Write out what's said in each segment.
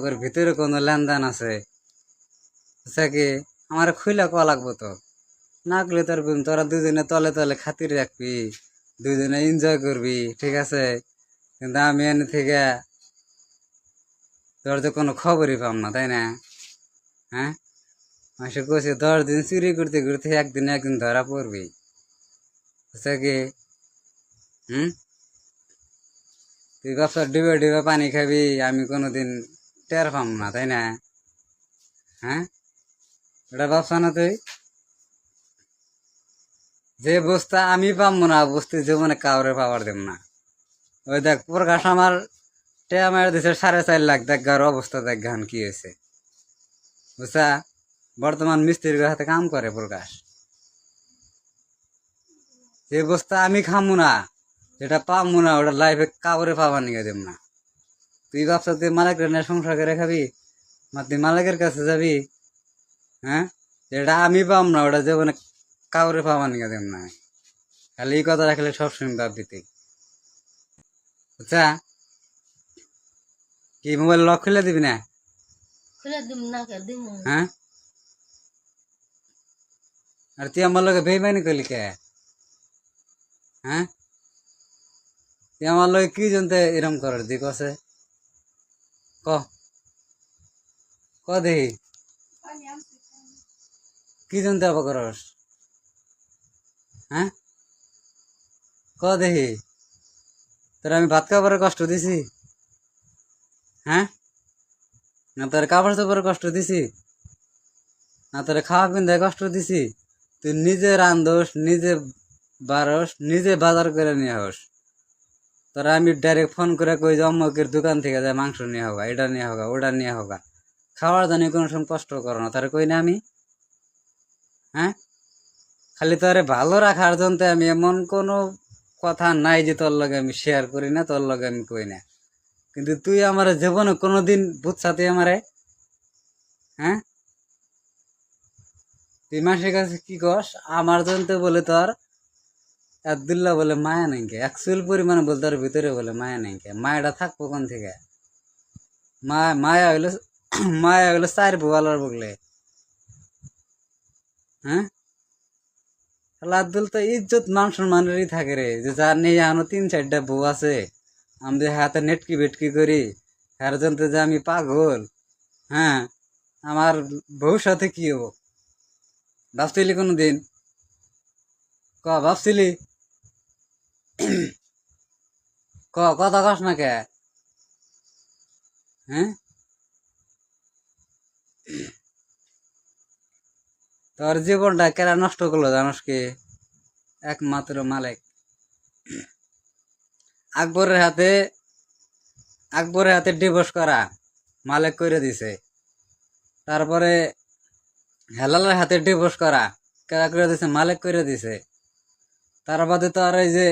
তোর ভিতরে কোনো লেনদেন আছে বুঝছা কি আমার খুইলা কয়া লাগবো তো না করলে তোর তোরা দুজনে তলে তলে খাতির রাখবি দুজনে এনজয় করবি ঠিক আছে কিন্তু আমি এনে থেকে তোর তো কোনো খবরই পাম না তাই না হ্যাঁ মাসে কইছে 10 দিন চুরি করতে করতে একদিন ধরা পড়বি বুঝছা কি তুই ব্যবসা ডুবে ডুবে পানি খাবি আমি কোনোদিন টের পাম না তাই না হ্যাঁ এটা ব্যবসা না তুই যে বস্তা আমি পাবো না বস্তি জীবনে কাউরে পাওয়ার দেব না ওই দেখ প্রকাশ আমার টেয়া মার দিছে 4.5 লাখ দেখ গার অবস্থা দেখ গান কি হয়েছে বুঝছা বর্তমান মিস্ত্রির হাতে কাম করে প্রকাশ যে বস্তা আমি খামু না যেটা পাবো না ওটা লাইফে কাউরে পাবার নিয়ে দেব না তুই ব্যবসা তুই মালিকের নিয়ে সংসার করে খাবি তুই মালিকের কাছে যাবি হ্যাঁ যেটা আমি পাম না ওটা জীবনে কাউরে পাবার নিয়ে দেব না খালি এই কথা রাখলে সবসময় ভাববি তুই বুঝছা কি মোবাইল লক খুলে দিবি না হ্যাঁ আর তুই আমার লোকে বেইমানি করলি কে হ্যাঁ তুই আমার লোকে কি জানতে এরম করার দিক আছে ক ক দেখি কি জানতে আবার করস হ্যাঁ ক দেখি তোর আমি ভাত খাবারের কষ্ট দিছি হ্যাঁ না তোর কাপড় চোপড়ের কষ্ট দিছি না তোর খাওয়া পিন্ধায় কষ্ট দিছি তুই নিজে রান্ধস নিজে বারস নিজে বাজার করে নিয়ে হস তোরা আমি ডাইরেক্ট ফোন করে কই যে অম্মকের দোকান থেকে যায় মাংস নিয়ে হোগা এটা নিয়ে হোগা ওটা নিয়ে হোগা খাওয়ার জন্য কোনো সময় কষ্ট করো না তার কই না আমি হ্যাঁ খালি তোরে ভালো রাখার জন্য আমি এমন কোনো কথা নাই যে তোর লগে আমি শেয়ার করি না তোর লগে আমি কই না কিন্তু তুই আমার জীবনে কোনোদিন বুঝছা তুই আমারে হ্যাঁ তুই মাসের কাছে কি কস আমার জন্য বলে তোর আব্দুল্লাহ বলে মায়া নাই কে অ্যাকচুয়াল পরিমাণে বলতে তোর ভিতরে বলে মায়া নাই কে মায়াটা থাকবো কোন থেকে মায়া হইলো মায়া হইলো 4 বুয়ালার বগলে হ্যাঁ আব্দুল তো ইজ্জত মান সম্মানেরই থাকে রে যে যার নেই এখনো 3-4টা বউ আছে আমি হাতে নেটকি বেটকি করি তার জন্য যে আমি পাগল হ্যাঁ আমার বউর সাথে কি হবো ভাবছিলি কোনোদিন ভাবছিলি কথা কস না কে হ্যাঁ তোর জীবনটা কেরা নষ্ট করলো জানোস কি একমাত্র মালিক আকবরের হাতে ডিভোর্স করা মালিক করে দিছে তারপরে হেলালের হাতে ডিভোর্স করা কেরা করে দিছে মালিক করে দিছে তার বাদে তো আর এই যে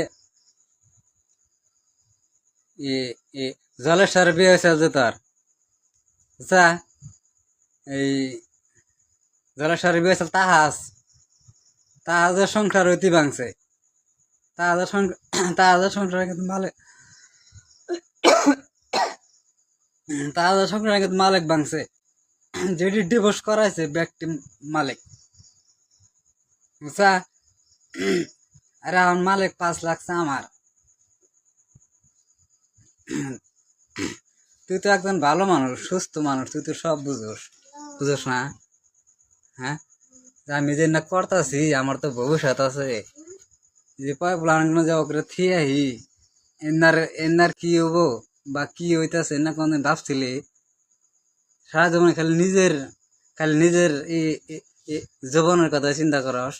জলেশ্বর বিয়ে হয়েছে যে তোর বুঝছা এই জলেশ্বর বিয়ে হয়েছে তাহাজের সংসার হইতে ভাঙছে তাহাজের সংসার কিন্তু মালিক তাহাজের সংসার কিন্তু মালিক ভাঙছে যেটি ডিভোর্স করাইছে ব্যক্তি মালিক বুঝছা আরে আমার মালিক 5 লাখ আমার তুই তো একজন ভালো মানুষ সুস্থ মানুষ তুই তো সব বুঝোস না হ্যাঁ আমি যে না করতাছি আমার তো ভবিষ্যৎ আছে যে প্লান যে ওকে থিয়াহি এনার কি হবো বা কি হইতাছে না কোনদিন ভাবছিলি সারা জীবনে খালি নিজের জীবনের কথা চিন্তা করস